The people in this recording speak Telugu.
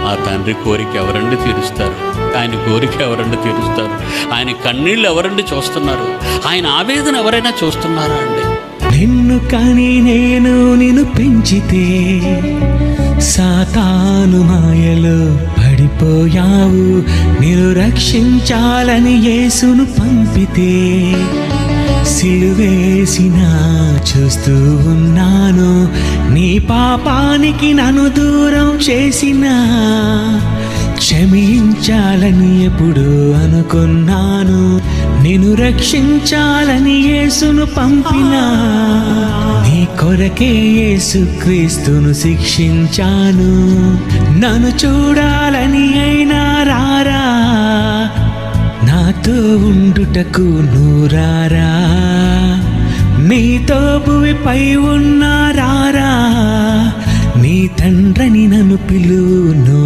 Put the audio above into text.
ఆ తండ్రి కోరిక ఎవరండి తీరుస్తారు? ఆయన కోరిక ఎవరండి తీరుస్తారు? ఆయన కన్నీళ్ళు ఎవరండి చూస్తున్నారు? ఆయన ఆవేదన ఎవరైనా చూస్తున్నారా అండి? నిన్ను కని నిన్ను పెంచితే సాతాను మాయలో పడిపోయావు. నిన్ను రక్షించాలని యేసును పంపితే సిలువేసిన చూస్తూ ఉన్నాను. నీ పాపానికి నన్ను దూరం చేసిన క్షమించాలని ఎప్పుడు అనుకున్నాను. నిన్ను రక్షించాలని యేసును పంపిన నీ కొరకే యేసుక్రీస్తును శిక్షించాను. నన్ను చూడాలని అయినా రారా, నాతో ఉండుటకు నూరారా. నీతో భూమిపై ఉన్నారారా, నీ తండ్రిని నన్ను పిలువు.